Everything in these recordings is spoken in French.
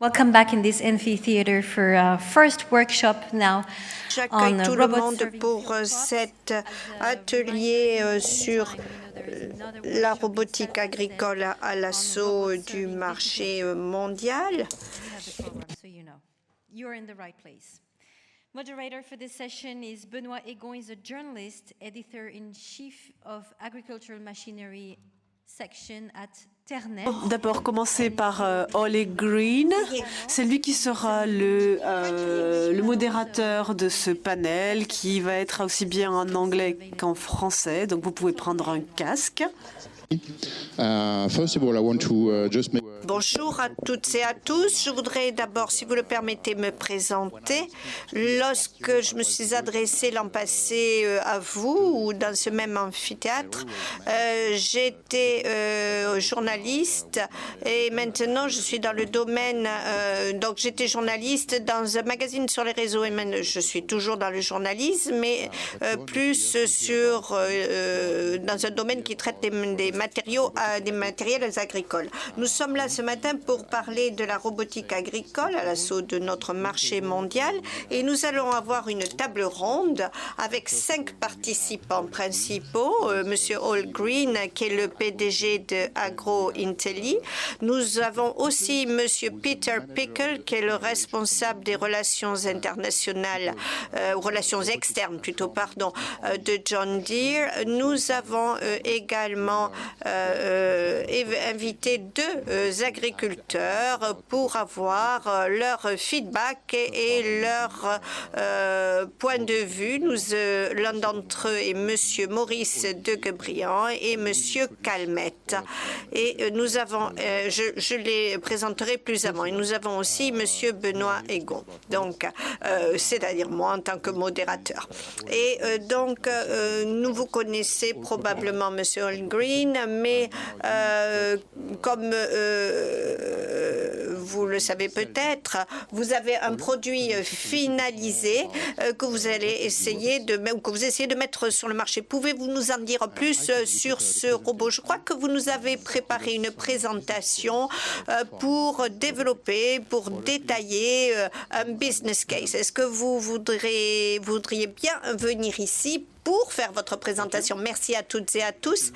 Welcome back in this amphitheater for our first workshop now. J'accueille tout le monde pour cet atelier sur la robotique agricole à l'assaut du marché mondial. Moderator for this session is Benoît Egon, is a journalist, editor-in-chief of Agricultural Machinery section at Ternet. D'abord, commencer par Ole Green. C'est lui qui sera le modérateur de ce panel qui va être aussi bien en anglais qu'en français. Donc, vous pouvez prendre un casque. Bonjour à toutes et à tous. Je voudrais d'abord, si vous le permettez, me présenter. Lorsque je me suis adressée l'an passé à vous, ou dans ce même amphithéâtre, j'étais journaliste et maintenant je suis dans le domaine, donc j'étais journaliste dans un magazine sur les réseaux et maintenant je suis toujours dans le journalisme, mais plus dans un domaine qui traite des matériels agricoles. Nous sommes là ce matin pour parler de la robotique agricole à l'assaut de notre marché mondial et nous allons avoir une table ronde avec 5 participants principaux. Monsieur Ole Green, qui est le PDG de AgroIntelli. Nous avons aussi Monsieur Peter Pickle, qui est le responsable des relations internationales, relations externes plutôt, pardon, de John Deere. Nous avons également invité 2 agriculteurs pour avoir leur feedback et leur point de vue. L'un d'entre eux est Monsieur Maurice Deguebriand et Monsieur Calmette. Et nous avons, je les présenterai plus avant. Et nous avons aussi Monsieur Benoît Egon, donc c'est-à-dire moi en tant que modérateur. Et donc nous vous connaissez probablement Monsieur Ole Green, mais comme vous le savez peut-être, vous avez un produit finalisé que vous allez essayer de mettre sur le marché. Pouvez-vous nous en dire plus sur ce robot? Je crois que vous nous avez préparé une présentation pour développer, pour détailler un business case. Est-ce que vous voudriez bien venir ici pour faire votre présentation? Merci à toutes et à tous.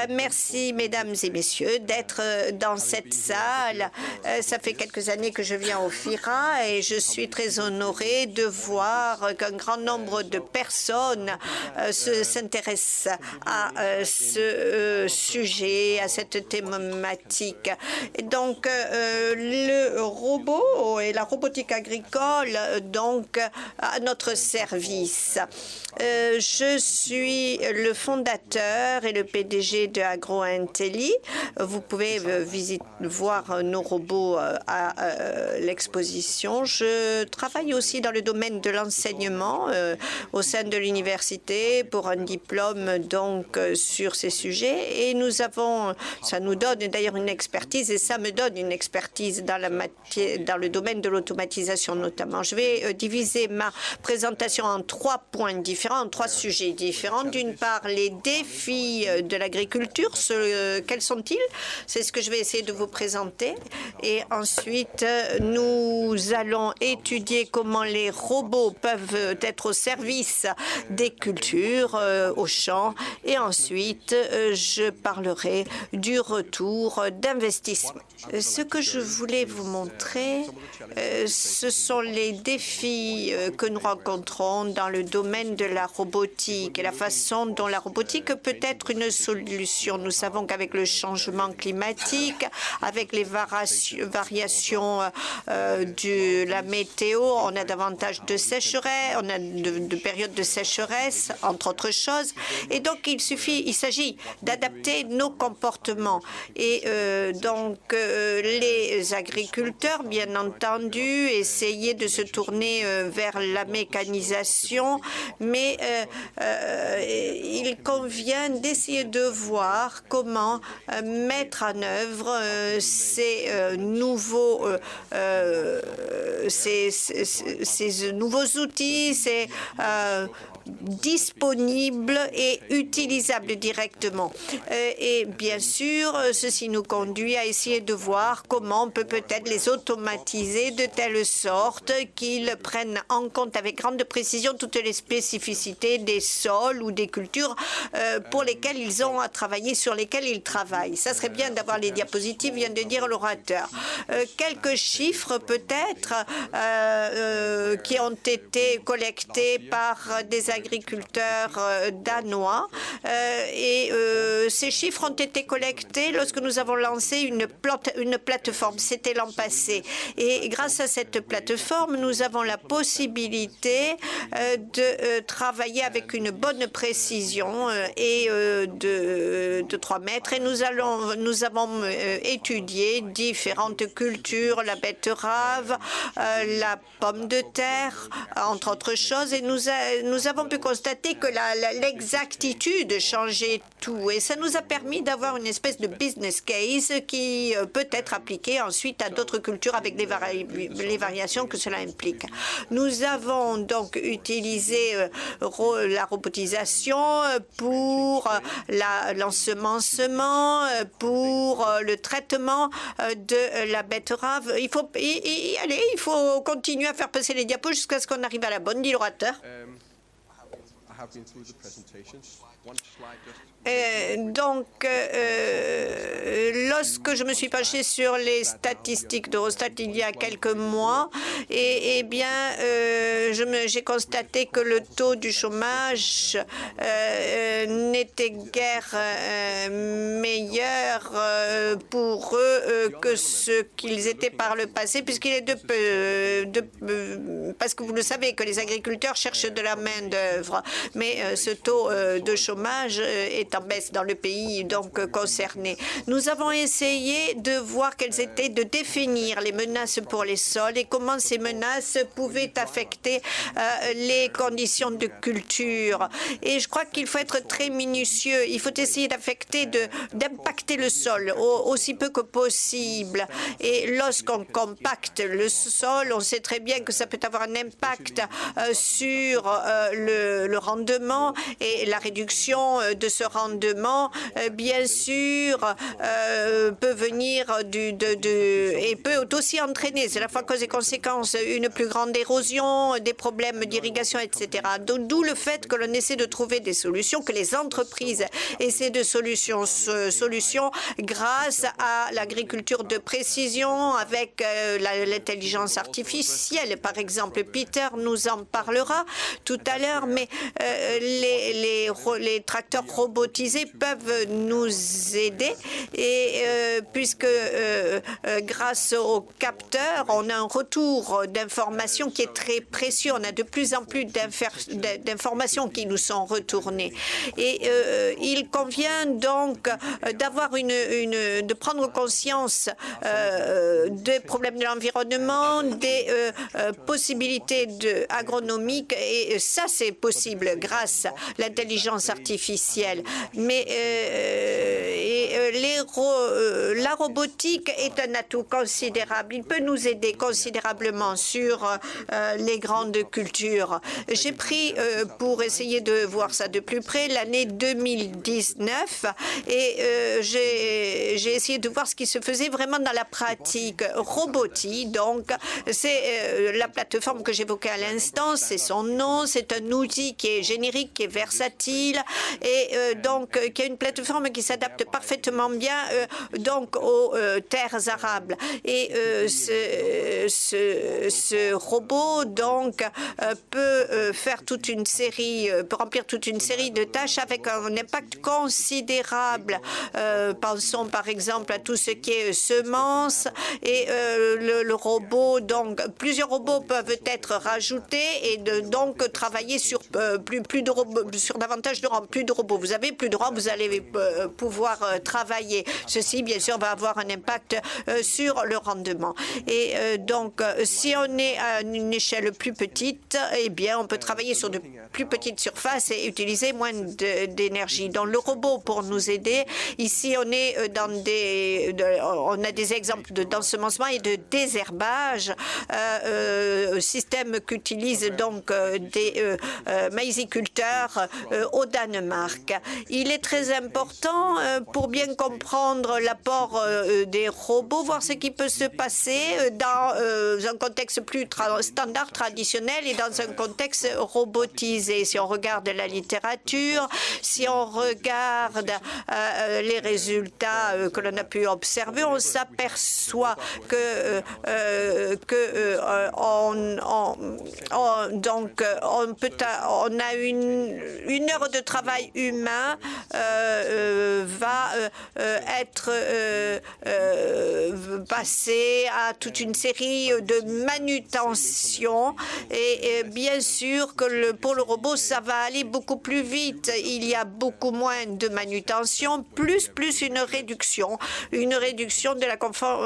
Merci, mesdames et messieurs, d'être dans cette salle. Ça fait quelques années que je viens au FIRA et je suis très honorée de voir qu'un grand nombre de personnes s'intéressent à ce sujet, à cette thématique. Et donc, le robot et la robotique agricole, donc, à notre service. Je suis le fondateur et le PDG de AgroIntelli. Vous pouvez voir nos robots à l'exposition. Je travaille aussi dans le domaine de l'enseignement au sein de l'université pour un diplôme donc sur ces sujets. Et nous avons, ça nous donne d'ailleurs une expertise et ça me donne une expertise dans le domaine de l'automatisation notamment. Je vais diviser ma présentation en 3 points différents, en 3 sujets différents. D'une part, les défis de l'agriculture, quels sont-ils? C'est ce que je vais essayer de vous présenter. Et ensuite, nous allons étudier comment les robots peuvent être au service des cultures, au champ. Et ensuite, je parlerai du retour d'investissement. Ce que je voulais vous montrer, ce sont les défis que nous rencontrons dans le domaine de la robotique et la façon dont la robotique peut être une solution. Nous savons qu'avec le changement climatique, avec les variations de la météo, on a davantage de sécheresse, on a de périodes de sécheresse, entre autres choses. Et donc, il s'agit d'adapter nos comportements. Et donc, les agriculteurs, bien entendu, essayer de se tourner vers la mécanisation, mais il convient d'essayer de voir comment mettre en œuvre ces nouveaux outils, disponibles et utilisables directement. Et bien sûr, ceci nous conduit à essayer de voir comment on peut peut-être les automatiser de telle sorte qu'ils prennent en compte avec grande précision toutes les spécificités des sols ou des cultures pour lesquelles ils ont à travailler, sur lesquelles ils travaillent. Ça serait bien d'avoir les diapositives, vient de dire l'orateur. Quelques chiffres peut-être qui ont été collectés par des agriculteurs danois. Et ces chiffres ont été collectés lorsque nous avons lancé une plateforme. C'était l'an passé. Et grâce à cette plateforme, nous avons la possibilité de travailler avec une bonne précision et de 3 mètres. Et nous avons étudié différentes cultures, la betterave, la pomme de terre, entre autres choses. Et nous avons pu constater que l'exactitude changeait tout. Et ça nous a permis d'avoir une espèce de business case qui peut être appliquée ensuite à d'autres cultures avec les variations que cela implique. Nous avons donc utilisé la robotisation pour l'ensemencement, pour le traitement de la betterave. Il faut continuer à faire passer les diapos jusqu'à ce qu'on arrive à la bonne, dit l'orateur. Lorsque je me suis penchée sur les statistiques d'Eurostat il y a quelques mois, j'ai constaté que le taux du chômage n'était guère meilleur pour eux que ce qu'ils étaient par le passé, puisqu'il est parce que vous le savez que les agriculteurs cherchent de la main-d'œuvre, mais ce taux de chômage est en baisse dans le pays donc concerné. Nous avons essayé de voir quelles étaient, de définir les menaces pour les sols et comment ces menaces pouvaient affecter les conditions de culture. Et je crois qu'il faut être très minutieux. Il faut essayer d'impacter le sol aussi peu que possible. Et lorsqu'on compacte le sol, on sait très bien que ça peut avoir un impact sur le rendement, et la réduction de ce rendement, bien sûr, peut venir et peut aussi entraîner, c'est la fois cause et conséquence, une plus grande érosion, des problèmes d'irrigation, etc. D'où le fait que l'on essaie de trouver des solutions, que les entreprises essaient de solutions grâce à l'agriculture de précision, avec l'intelligence artificielle, par exemple. Peter nous en parlera tout à l'heure, mais les tracteurs robotisés peuvent nous aider, et puisque grâce aux capteurs, on a un retour d'informations qui est très précieux. On a de plus en plus d'informations qui nous sont retournées. Et il convient donc de prendre conscience des problèmes de l'environnement, des possibilités agronomiques, et ça, c'est possible grâce à l'intelligence artificielle. Mais la robotique est un atout considérable. Il peut nous aider considérablement sur les grandes cultures. J'ai pris, pour essayer de voir ça de plus près, l'année 2019, et j'ai essayé de voir ce qui se faisait vraiment dans la pratique. Robotie, donc, c'est la plateforme que j'évoquais à l'instant, c'est son nom, c'est un outil qui est générique, qui est versatile, et donc qui a une plateforme qui s'adapte parfaitement bien donc aux terres arables. Et ce robot donc peut remplir toute une série de tâches avec un impact considérable. Pensons par exemple à tout ce qui est semences, et le robot, donc plusieurs robots peuvent être rajoutés, et donc travailler sur plus de robots, sur davantage de rangs, plus de robots. Vous avez plus de rangs, vous allez pouvoir travailler travailler. Ceci, bien sûr, va avoir un impact sur le rendement. Et donc, si on est à une échelle plus petite, eh bien, on peut travailler sur de plus petites surfaces et utiliser moins d'énergie. Donc, le robot pour nous aider, ici, on est dans on a des exemples d'ensemencement et de désherbage, système qu'utilisent donc des maïsiculteurs au Danemark. Il est très important pour bien comprendre l'apport des robots, voir ce qui peut se passer dans un contexte plus standard, traditionnel et dans un contexte robotisé. Si on regarde la littérature, si on regarde les résultats que l'on a pu observer, on s'aperçoit que on a une heure de travail humain va être passée à toute une série de manutentions et bien sûr que pour le robot ça va aller beaucoup plus vite. Il y a beaucoup moins de manutention, plus une réduction de la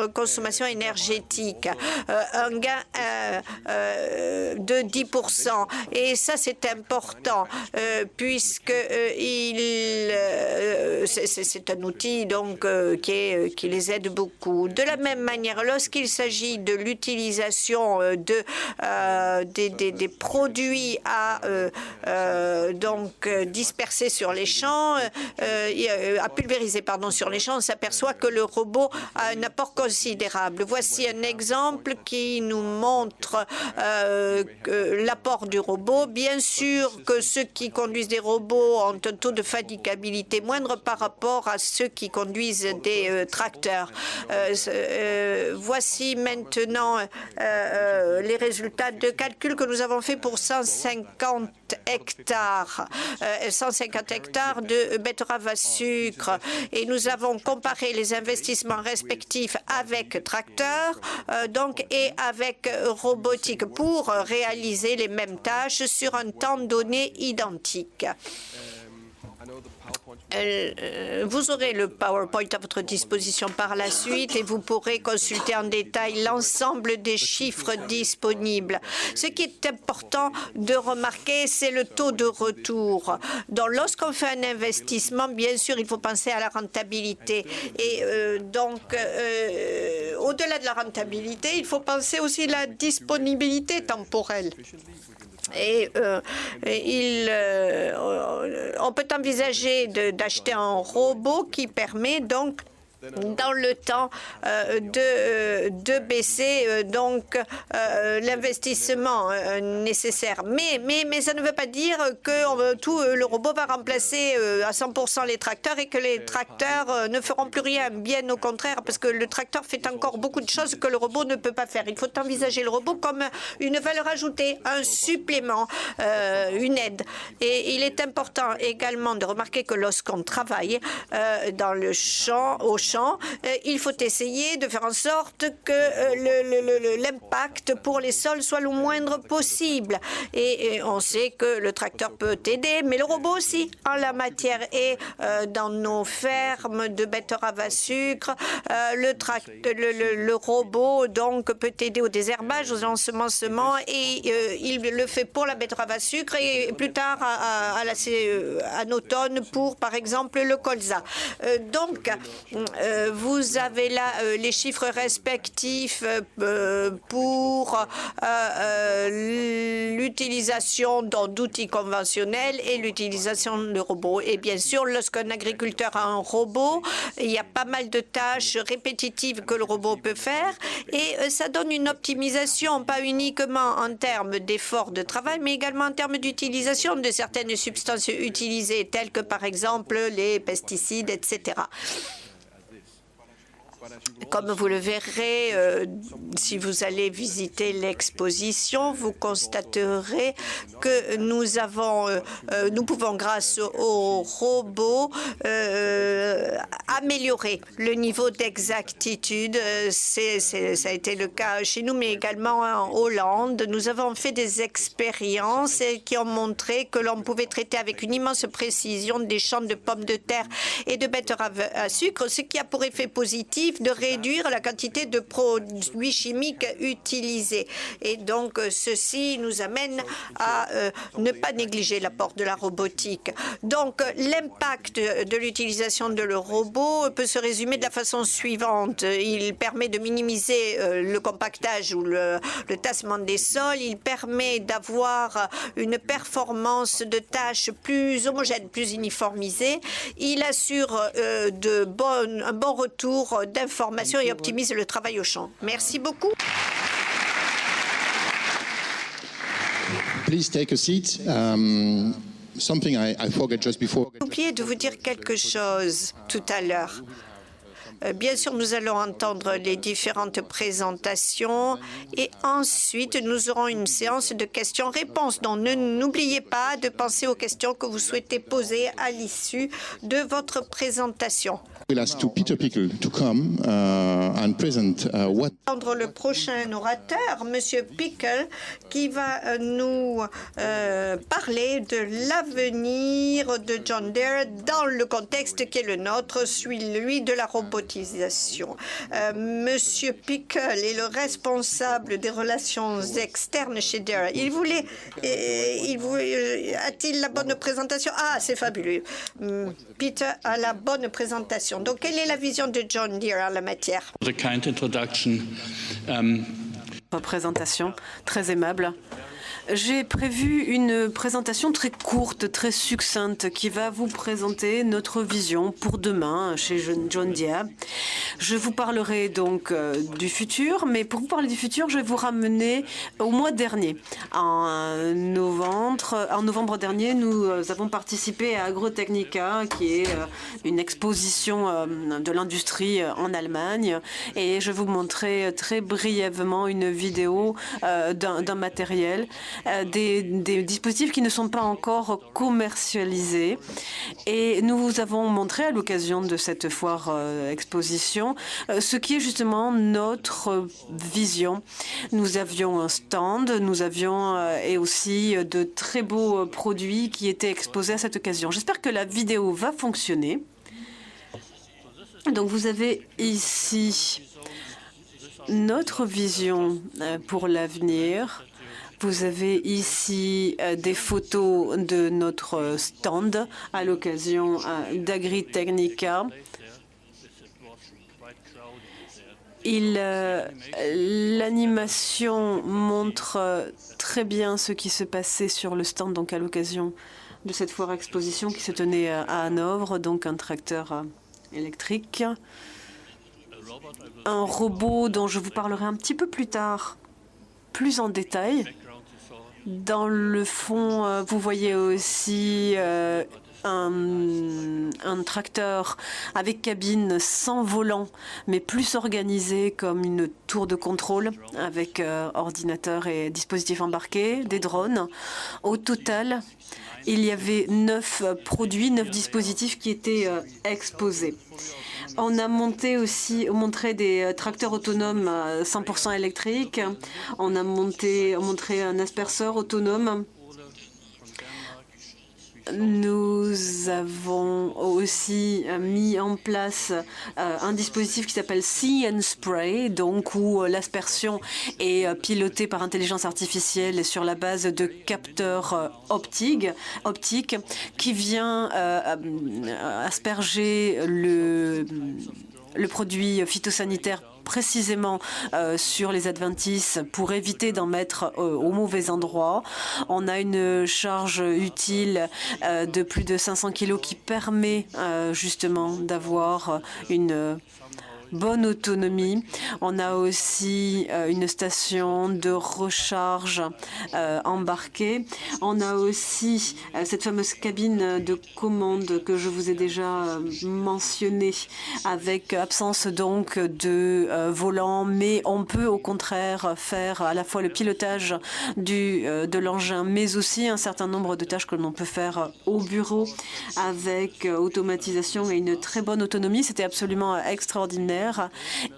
consommation énergétique, un gain de 10%. Et ça, c'est important puisque c'est un outil donc qui les aide beaucoup. De la même manière, lorsqu'il s'agit de l'utilisation des produits à disperser sur les champs, à pulvériser sur les champs, on s'aperçoit que le robot a un apport considérable. Voici un exemple qui nous montre l'apport du robot. Bien sûr que ceux qui conduisent des robots ont un taux de fatigabilité moindre par rapport à ceux qui conduisent des tracteurs. Voici maintenant les résultats de calcul que nous avons fait pour 150 hectares de betteraves à sucre. Et nous avons comparé les investissements respectifs avec tracteurs et avec robotique pour réaliser les mêmes tâches sur un temps donné identique. Vous aurez le PowerPoint à votre disposition par la suite et vous pourrez consulter en détail l'ensemble des chiffres disponibles. Ce qui est important de remarquer, c'est le taux de retour. Donc, lorsqu'on fait un investissement, bien sûr, il faut penser à la rentabilité. Et au-delà de la rentabilité, il faut penser aussi à la disponibilité temporelle. Et on peut envisager d'acheter un robot qui permet donc dans le temps de baisser l'investissement nécessaire. Mais ça ne veut pas dire que le robot va remplacer à 100% les tracteurs et que les tracteurs ne feront plus rien. Bien au contraire, parce que le tracteur fait encore beaucoup de choses que le robot ne peut pas faire. Il faut envisager le robot comme une valeur ajoutée, un supplément, une aide. Et il est important également de remarquer que lorsqu'on travaille dans le champ, il faut essayer de faire en sorte que l'impact pour les sols soit le moindre possible. Et on sait que le tracteur peut aider, mais le robot aussi en la matière. Et dans nos fermes de betteraves à sucre, le robot donc peut aider au désherbage, aux ensemencements, et il le fait pour la betterave à sucre et plus tard à l'automne pour, par exemple, le colza. Donc, vous avez là les chiffres respectifs pour l'utilisation d'outils conventionnels et l'utilisation de robots. Et bien sûr, lorsqu'un agriculteur a un robot, il y a pas mal de tâches répétitives que le robot peut faire et ça donne une optimisation, pas uniquement en termes d'efforts de travail, mais également en termes d'utilisation de certaines substances utilisées, telles que par exemple les pesticides, etc. Comme vous le verrez, si vous allez visiter l'exposition, vous constaterez que nous pouvons, grâce aux robots, améliorer le niveau d'exactitude. Ça a été le cas chez nous, mais également en Hollande. Nous avons fait des expériences qui ont montré que l'on pouvait traiter avec une immense précision des champs de pommes de terre et de betteraves à sucre, ce qui a pour effet positif de réduire la quantité de produits chimiques utilisés. Et donc, ceci nous amène à ne pas négliger l'apport de la robotique. Donc, l'impact de l'utilisation de le robot peut se résumer de la façon suivante. Il permet de minimiser le compactage ou le tassement des sols. Il permet d'avoir une performance de tâches plus homogène, plus uniformisée. Il assure un bon retour d'informations et optimise le travail au champ. Merci beaucoup. Please take a seat. Something I forgot just before. J'ai oublié de vous dire quelque chose tout à l'heure. Bien sûr, nous allons entendre les différentes présentations et ensuite nous aurons une séance de questions-réponses. Donc, n'oubliez pas de penser aux questions que vous souhaitez poser à l'issue de votre présentation. We'll ask to Peter Pickle to come and present what. Entendre le prochain orateur, Monsieur Pickle, qui va nous parler de l'avenir de John Deere dans le contexte qui est le nôtre, celui de la robotisation. Monsieur Pickle est le responsable des relations externes chez Deere. A-t-il la bonne présentation? Ah, c'est fabuleux. Peter a la bonne présentation. Donc, quelle est la vision de John Deere en la matière? Présentation très aimable. J'ai prévu une présentation très courte, très succincte, qui va vous présenter notre vision pour demain chez John Deere. Je vous parlerai donc du futur, mais pour vous parler du futur, je vais vous ramener au mois dernier. En novembre dernier, nous avons participé à Agrotechnica, qui est une exposition de l'industrie en Allemagne, et je vais vous montrer très brièvement une vidéo d'un matériel, des dispositifs qui ne sont pas encore commercialisés. Et nous vous avons montré à l'occasion de cette foire exposition ce qui est justement notre vision. Nous avions un stand, nous avions et aussi de très beaux produits qui étaient exposés à cette occasion. J'espère que la vidéo va fonctionner. Donc vous avez ici notre vision pour l'avenir. Vous avez ici des photos de notre stand à l'occasion d'Agritechnica. L'animation montre très bien ce qui se passait sur le stand, donc à l'occasion de cette foire exposition qui se tenait à Hanovre, donc un tracteur électrique. Un robot dont je vous parlerai un petit peu plus tard, plus en détail. Dans le fond, vous voyez aussi un tracteur avec cabine sans volant, mais plus organisé comme une tour de contrôle avec ordinateur et dispositifs embarqués, des drones. Au total, il y avait 9 produits, 9 dispositifs qui étaient exposés. On a montré des tracteurs autonomes 100% électriques. On a montré un asperceur autonome. Nous avons aussi mis en place un dispositif qui s'appelle See and Spray, donc où l'aspersion est pilotée par intelligence artificielle sur la base de capteurs optiques qui vient asperger le produit phytosanitaire précisément sur les adventices pour éviter d'en mettre au mauvais endroit. On a une charge utile de plus de 500 kg qui permet justement d'avoir bonne autonomie. On a aussi une station de recharge embarquée. On a aussi cette fameuse cabine de commande que je vous ai déjà mentionnée, avec absence donc de volant, mais on peut au contraire faire à la fois le pilotage de l'engin, mais aussi un certain nombre de tâches que l'on peut faire au bureau avec automatisation et une très bonne autonomie. C'était absolument extraordinaire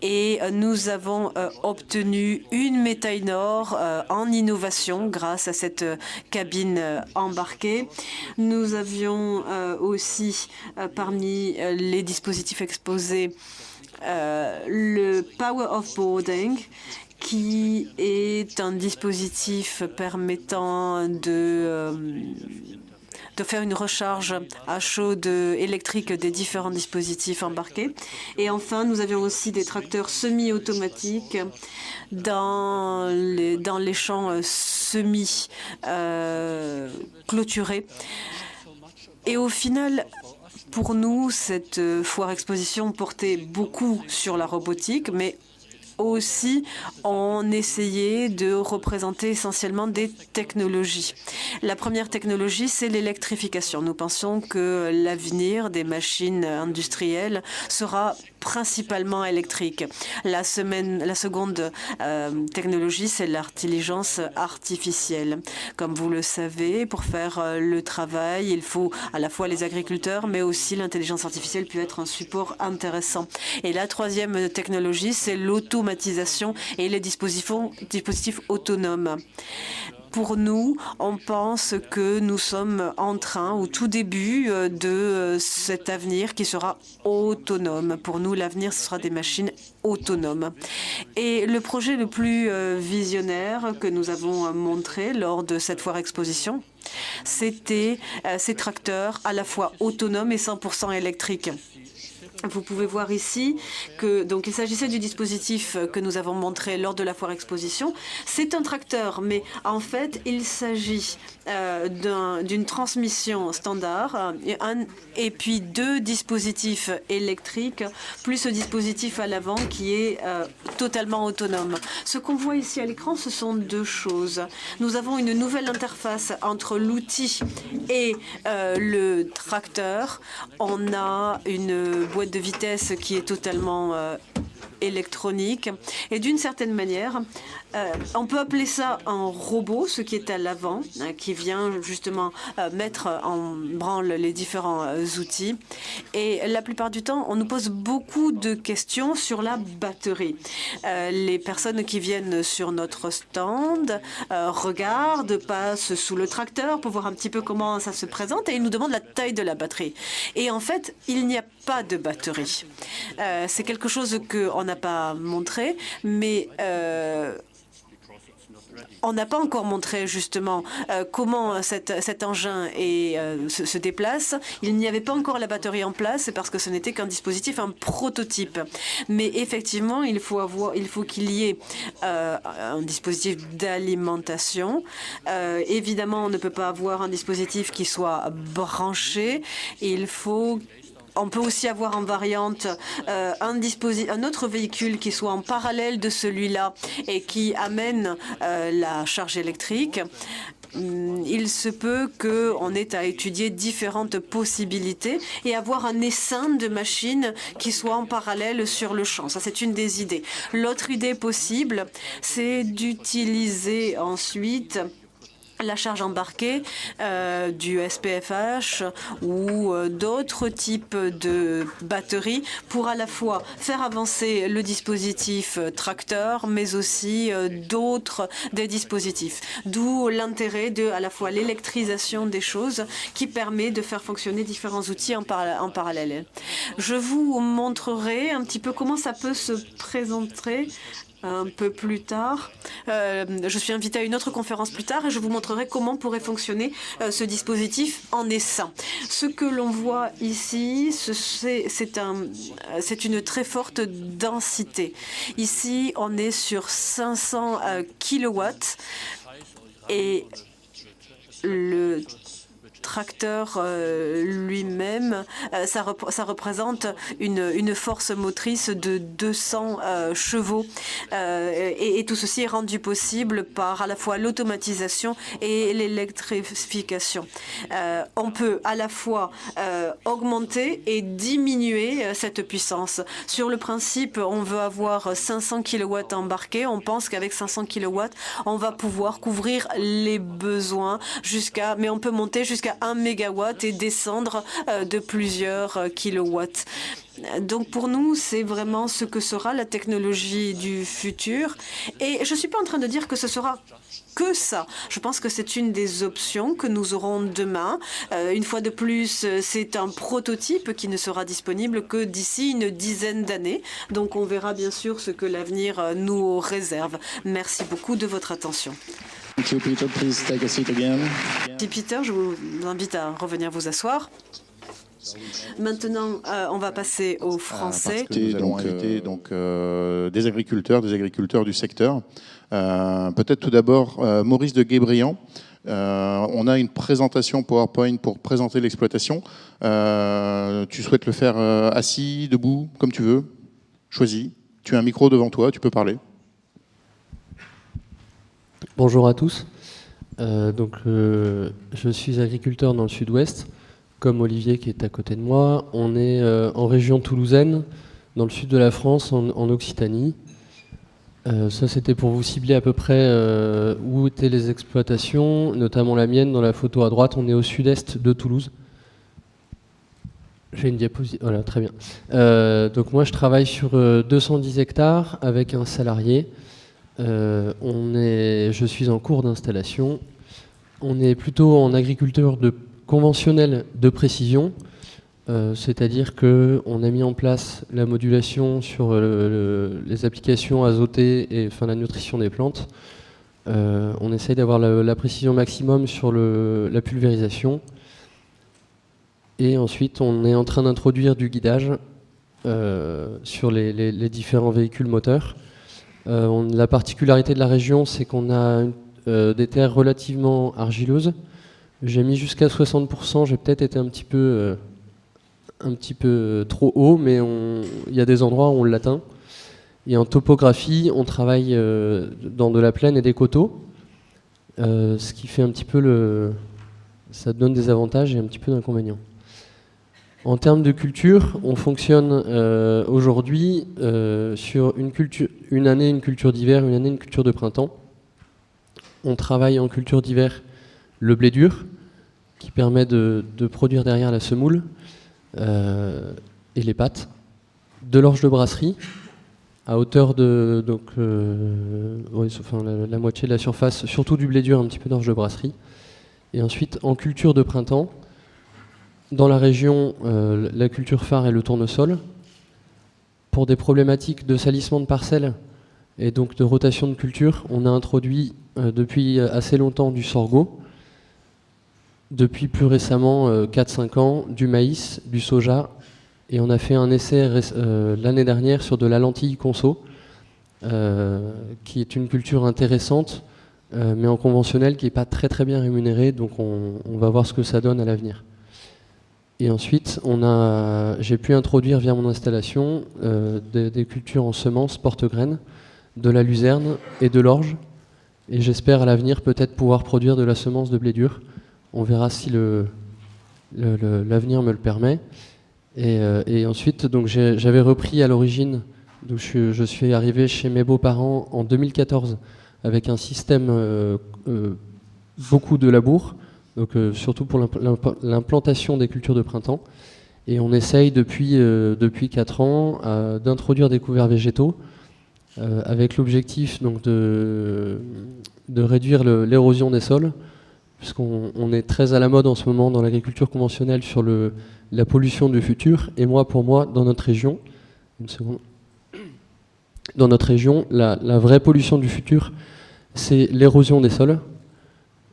et nous avons obtenu une médaille d'or en innovation grâce à cette cabine embarquée. Nous avions aussi parmi les dispositifs exposés le Power of Boarding, qui est un dispositif permettant de faire une recharge à chaud électrique des différents dispositifs embarqués. Et enfin, nous avions aussi des tracteurs semi-automatiques dans les champs semi-clôturés. Et au final, pour nous, cette foire exposition portait beaucoup sur la robotique, mais aussi, on essayait de représenter essentiellement des technologies. La première technologie, c'est l'électrification. Nous pensons que l'avenir des machines industrielles sera principalement électrique. La seconde technologie, c'est l'intelligence artificielle. Comme vous le savez, pour faire le travail, il faut à la fois les agriculteurs, mais aussi l'intelligence artificielle peut être un support intéressant. Et la troisième technologie, c'est l'automatisation et les dispositifs autonomes. Pour nous, on pense que nous sommes en train, au tout début de cet avenir qui sera autonome. Pour nous, l'avenir, ce sera des machines autonomes. Et le projet le plus visionnaire que nous avons montré lors de cette foire exposition, c'était ces tracteurs à la fois autonomes et 100% électriques. Vous pouvez voir ici que donc il s'agissait du dispositif que nous avons montré lors de la foire exposition. C'est un tracteur, mais en fait, il s'agit d'une transmission standard et puis deux dispositifs électriques, plus ce dispositif à l'avant qui est totalement autonome. Ce qu'on voit ici à l'écran, ce sont deux choses. Nous avons une nouvelle interface entre l'outil et le tracteur. On a une boîte de vitesse qui est totalement électronique. Et d'une certaine manière, on peut appeler ça un robot, ce qui est à l'avant, qui vient justement mettre en branle les différents outils. Et la plupart du temps, on nous pose beaucoup de questions sur la batterie. Les personnes qui viennent sur notre stand regardent, passent sous le tracteur pour voir un petit peu comment ça se présente et ils nous demandent la taille de la batterie. Et en fait, il n'y a pas de batterie. C'est quelque chose qu'on n'a pas montré, mais on n'a pas encore montré justement comment cet engin se déplace. Il n'y avait pas encore la batterie en place parce que ce n'était qu'un dispositif, un prototype. Mais effectivement, il faut qu'il y ait un dispositif d'alimentation. Évidemment, on ne peut pas avoir un dispositif qui soit branché. On peut aussi avoir en variante un autre véhicule qui soit en parallèle de celui-là et qui amène la charge électrique. Il se peut qu'on ait à étudier différentes possibilités et avoir un essaim de machines qui soit en parallèle sur le champ. Ça, c'est une des idées. L'autre idée possible, c'est d'utiliser ensuite la charge embarquée du SPFH ou d'autres types de batteries pour à la fois faire avancer le dispositif tracteur, mais aussi des dispositifs. D'où l'intérêt de à la fois l'électrisation des choses qui permet de faire fonctionner différents outils en parallèle. Je vous montrerai un petit peu comment ça peut se présenter un peu plus tard. Je suis invitée à une autre conférence plus tard et je vous montrerai comment pourrait fonctionner ce dispositif en essaim. Ce que l'on voit ici, c'est une très forte densité. Ici, on est sur 500 kilowatts et tracteur lui-même, ça représente une force motrice de 200 chevaux. Et tout ceci est rendu possible par à la fois l'automatisation et l'électrification. On peut à la fois augmenter et diminuer cette puissance. Sur le principe, on veut avoir 500 kW embarqués. On pense qu'avec 500 kW, on va pouvoir couvrir les besoins mais on peut monter jusqu'à 1 MW et descendre de plusieurs kilowatts. Donc pour nous, c'est vraiment ce que sera la technologie du futur. Et je ne suis pas en train de dire que ce sera que ça. Je pense que c'est une des options que nous aurons demain. Une fois de plus, c'est un prototype qui ne sera disponible que d'ici une dizaine d'années. Donc on verra bien sûr ce que l'avenir nous réserve. Merci beaucoup de votre attention. Thank you, Peter. Please take a seat again. Merci Peter, je vous invite à revenir vous asseoir. Maintenant, on va passer au français. Nous allons inviter des agriculteurs du secteur. Peut-être tout d'abord Maurice de Guébriand. On a une présentation PowerPoint pour présenter l'exploitation. Tu souhaites le faire assis, debout, comme tu veux. Choisis. Tu as un micro devant toi, tu peux parler. Bonjour à tous. Je suis agriculteur dans le sud-ouest, comme Olivier qui est à côté de moi. On est en région toulousaine, dans le sud de la France, en Occitanie. Ça, c'était pour vous cibler à peu près où étaient les exploitations, notamment la mienne. Dans la photo à droite, on est au sud-est de Toulouse. J'ai une diapositive. Voilà, très bien. Donc moi, je travaille sur 210 hectares avec un salarié. Je suis en cours d'installation. On est plutôt en agriculture conventionnelle de précision, c'est-à-dire qu'on a mis en place la modulation sur les applications azotées et la nutrition des plantes. On essaye d'avoir la précision maximum sur la pulvérisation. Et ensuite, on est en train d'introduire du guidage sur les différents véhicules moteurs. La particularité de la région, c'est qu'on a des terres relativement argileuses. J'ai mis jusqu'à 60%, j'ai peut-être été un petit peu trop haut, mais il y a des endroits où on l'atteint. Et en topographie, on travaille dans de la plaine et des coteaux, ce qui fait un petit peu ça donne des avantages et un petit peu d'inconvénients. En termes de culture, on fonctionne aujourd'hui sur une année une culture d'hiver, une année une culture de printemps. On travaille en culture d'hiver le blé dur, qui permet de produire derrière la semoule et les pâtes, de l'orge de brasserie, à hauteur de la moitié de la surface, surtout du blé dur, un petit peu d'orge de brasserie. Et ensuite, en culture de printemps, dans la région, la culture phare est le tournesol. Pour des problématiques de salissement de parcelles et donc de rotation de culture, on a introduit depuis assez longtemps du sorgho. Depuis plus récemment, 4-5 ans, du maïs, du soja. Et on a fait un essai l'année dernière sur de la lentille conso, qui est une culture intéressante, mais en conventionnel, qui n'est pas très très bien rémunérée. Donc on va voir ce que ça donne à l'avenir. Et ensuite, j'ai pu introduire via mon installation des cultures en semences porte-graines, de la luzerne et de l'orge. Et j'espère à l'avenir peut-être pouvoir produire de la semence de blé dur. On verra si l'avenir me le permet. Et ensuite, donc j'avais repris à l'origine, je suis arrivé chez mes beaux-parents en 2014 avec un système beaucoup de labour. Donc surtout pour l'implantation des cultures de printemps. Et on essaye depuis 4 ans d'introduire des couverts végétaux avec l'objectif donc de réduire l'érosion des sols, puisqu'on est très à la mode en ce moment dans l'agriculture conventionnelle sur la pollution du futur. Et pour moi, dans notre région, la vraie pollution du futur, c'est l'érosion des sols.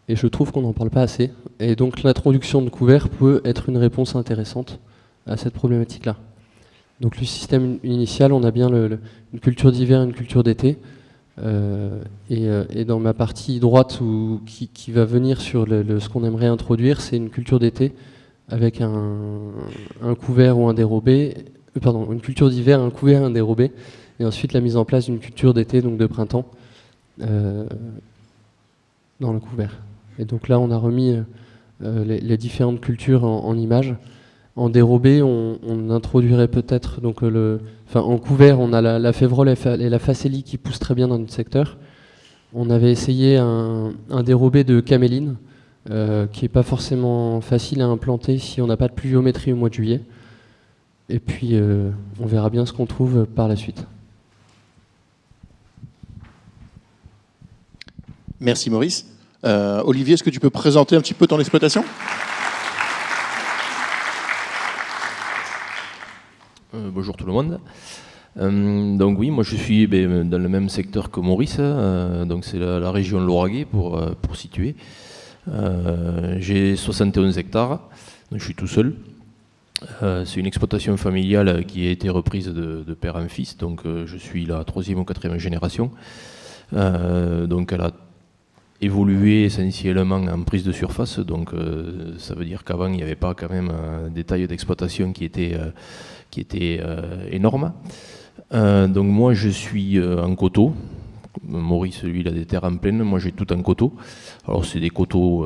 Et je trouve qu'on n'en parle pas assez. Et donc l'introduction de couverts peut être une réponse intéressante à cette problématique-là. Donc le système initial, on a bien une culture d'hiver, une culture d'été. Et dans ma partie droite qui va venir sur ce qu'on aimerait introduire, c'est une culture d'été avec un couvert ou un dérobé, une culture d'hiver, un couvert, un dérobé, et ensuite la mise en place d'une culture d'été, donc de printemps, dans le couvert. Et donc là, on a remis les différentes cultures en images. En dérobé, on introduirait peut-être, donc en couvert, on a la févrole et la facélie qui poussent très bien dans notre secteur. On avait essayé un dérobé de caméline, qui n'est pas forcément facile à implanter si on n'a pas de pluviométrie au mois de juillet. Et puis, on verra bien ce qu'on trouve par la suite. Merci Maurice. Olivier, est-ce que tu peux présenter un petit peu ton exploitation ? Bonjour tout le monde. Donc oui, moi je suis dans le même secteur que Maurice, donc c'est la région Lauragais pour situer. J'ai 71 hectares, donc je suis tout seul. C'est une exploitation familiale qui a été reprise de père en fils, donc je suis la 3e ou 4e génération. Donc elle a évolué essentiellement en prise de surface, donc ça veut dire qu'avant il n'y avait pas quand même des tailles d'exploitation qui étaient énormes. Donc moi je suis en coteau. Maurice lui il a des terres en plaine, moi j'ai tout en coteau. Alors c'est des coteaux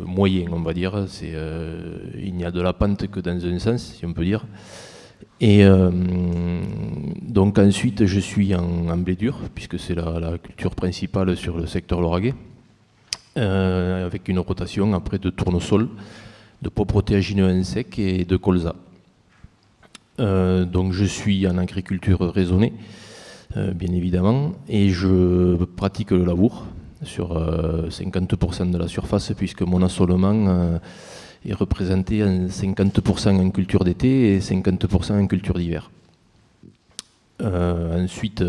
moyens on va dire, il n'y a de la pente que dans un sens si on peut dire. Et donc ensuite je suis en blé dur puisque c'est la culture principale sur le secteur lauragais, avec une rotation après de tournesol, de pois protéagineux en sec et de colza. Donc je suis en agriculture raisonnée, bien évidemment, et je pratique le labour sur 50% de la surface, puisque mon assolement est représenté en 50% en culture d'été et 50% en culture d'hiver. Ensuite...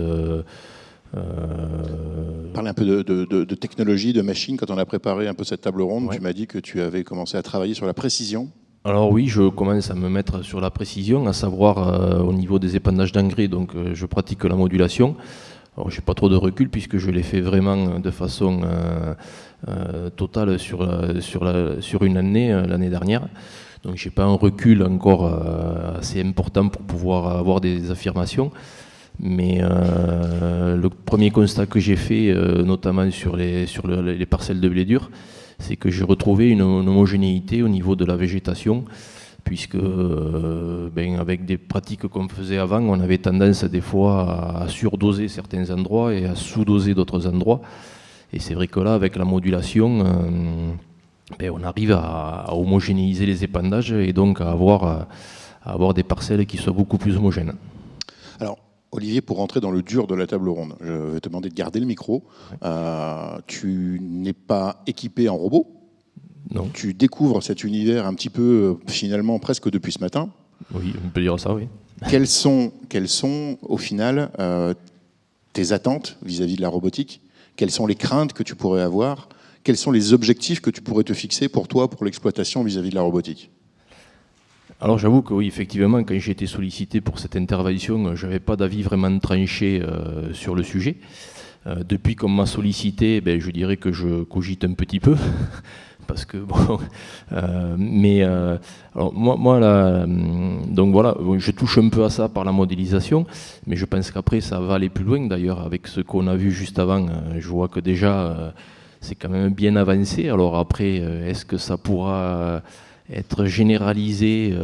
Parle un peu de technologie, de machine. Quand on a préparé un peu cette table ronde, ouais. Tu m'as dit que tu avais commencé à travailler sur la précision. Alors oui, je commence à me mettre sur la précision, à savoir au niveau des épandages d'engrais, donc je pratique la modulation. Alors j'ai pas trop de recul puisque je l'ai fait vraiment de façon totale sur une année, l'année dernière. Donc j'ai pas un recul encore assez important pour pouvoir avoir des affirmations. Mais le premier constat que j'ai fait, notamment sur les parcelles de blé dur, c'est que j'ai retrouvé une homogénéité au niveau de la végétation, puisque avec des pratiques qu'on faisait avant, on avait tendance des fois à surdoser certains endroits et à sous-doser d'autres endroits. Et c'est vrai que là, avec la modulation, on arrive à homogénéiser les épandages et donc à avoir des parcelles qui soient beaucoup plus homogènes. Alors, Olivier, pour rentrer dans le dur de la table ronde, je vais te demander de garder le micro. Tu n'es pas équipé en robot. Non. Tu découvres cet univers un petit peu, finalement, presque depuis ce matin. Oui, on peut dire ça, oui. Quelles sont au final, tes attentes vis-à-vis de la robotique ? Quelles sont les craintes que tu pourrais avoir ? Quels sont les objectifs que tu pourrais te fixer pour toi, pour l'exploitation vis-à-vis de la robotique ? Alors j'avoue que oui, effectivement, quand j'ai été sollicité pour cette intervention, je n'avais pas d'avis vraiment tranché sur le sujet. Depuis qu'on m'a sollicité, je dirais que je cogite un petit peu. Parce que bon, alors moi là, donc voilà, je touche un peu à ça par la modélisation, mais je pense qu'après ça va aller plus loin. D'ailleurs, avec ce qu'on a vu juste avant, je vois que déjà c'est quand même bien avancé. Alors après, est-ce que ça pourra être généralisé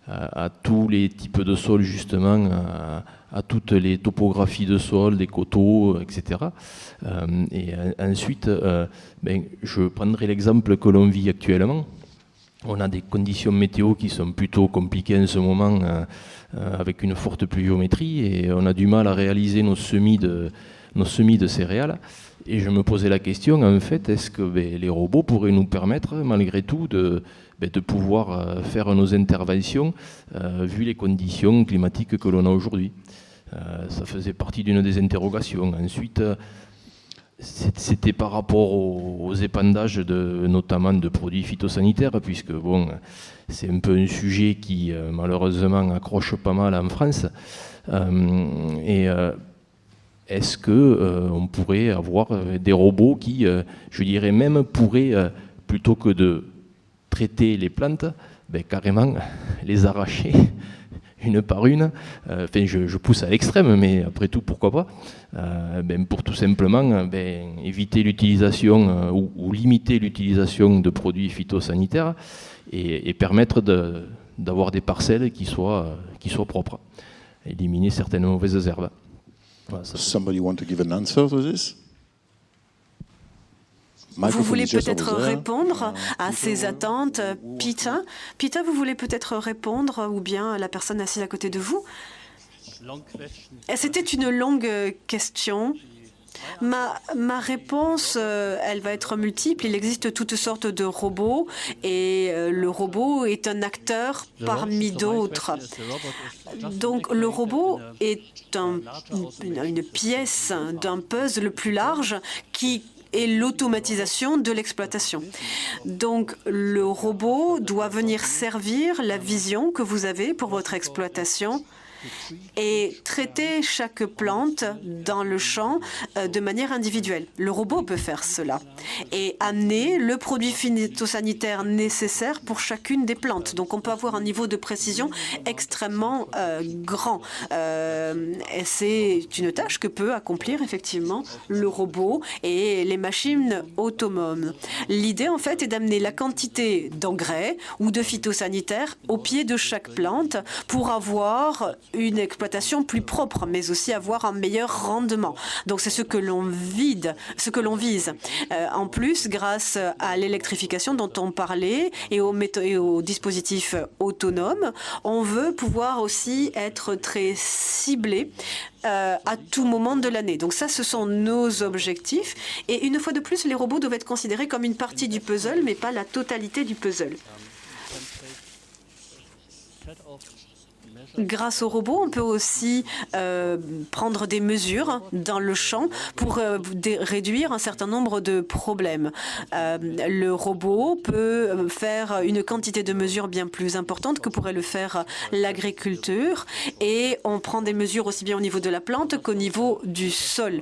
à tous les types de sols, justement, à toutes les topographies de sol, des coteaux, etc. Et ensuite, je prendrai l'exemple que l'on vit actuellement. On a des conditions météo qui sont plutôt compliquées en ce moment, avec une forte pluviométrie, et on a du mal à réaliser nos semis de céréales. Et je me posais la question, en fait, est-ce que les robots pourraient nous permettre, malgré tout, de pouvoir faire nos interventions vu les conditions climatiques que l'on a aujourd'hui. Ça faisait partie d'une des interrogations. Ensuite, c'était par rapport aux épandages notamment de produits phytosanitaires, puisque bon, c'est un peu un sujet qui malheureusement accroche pas mal en France. est-ce qu'on pourrait avoir des robots qui, je dirais même, pourraient, plutôt que de traiter les plantes, carrément les arracher une par une. Enfin, je pousse à l'extrême, mais après tout, pourquoi pas, pour tout simplement éviter l'utilisation ou limiter l'utilisation de produits phytosanitaires et permettre d'avoir des parcelles qui soient propres, éliminer certaines mauvaises herbes. Voilà, Somebody want to give an answer to this? Vous voulez peut-être répondre à ces attentes, Peter? Peter, vous voulez peut-être répondre, ou bien la personne assise à côté de vous? C'était une longue question. Ma réponse, elle va être multiple. Il existe toutes sortes de robots et le robot est un acteur parmi d'autres. Donc le robot est une pièce d'un puzzle plus large qui est l'automatisation de l'exploitation. Donc le robot doit venir servir la vision que vous avez pour votre exploitation et traiter chaque plante dans le champ de manière individuelle. Le robot peut faire cela et amener le produit phytosanitaire nécessaire pour chacune des plantes. Donc on peut avoir un niveau de précision extrêmement grand. Et c'est une tâche que peut accomplir effectivement le robot et les machines autonomes. L'idée en fait est d'amener la quantité d'engrais ou de phytosanitaires au pied de chaque plante pour avoir une exploitation plus propre, mais aussi avoir un meilleur rendement. Donc c'est ce que l'on vise. En plus, grâce à l'électrification dont on parlait et aux dispositifs autonomes, on veut pouvoir aussi être très ciblé à tout moment de l'année. Donc ça, ce sont nos objectifs. Et une fois de plus, les robots doivent être considérés comme une partie du puzzle, mais pas la totalité du puzzle. Grâce au robot, on peut aussi prendre des mesures dans le champ pour réduire un certain nombre de problèmes. Le robot peut faire une quantité de mesures bien plus importante que pourrait le faire l'agriculture et on prend des mesures aussi bien au niveau de la plante qu'au niveau du sol.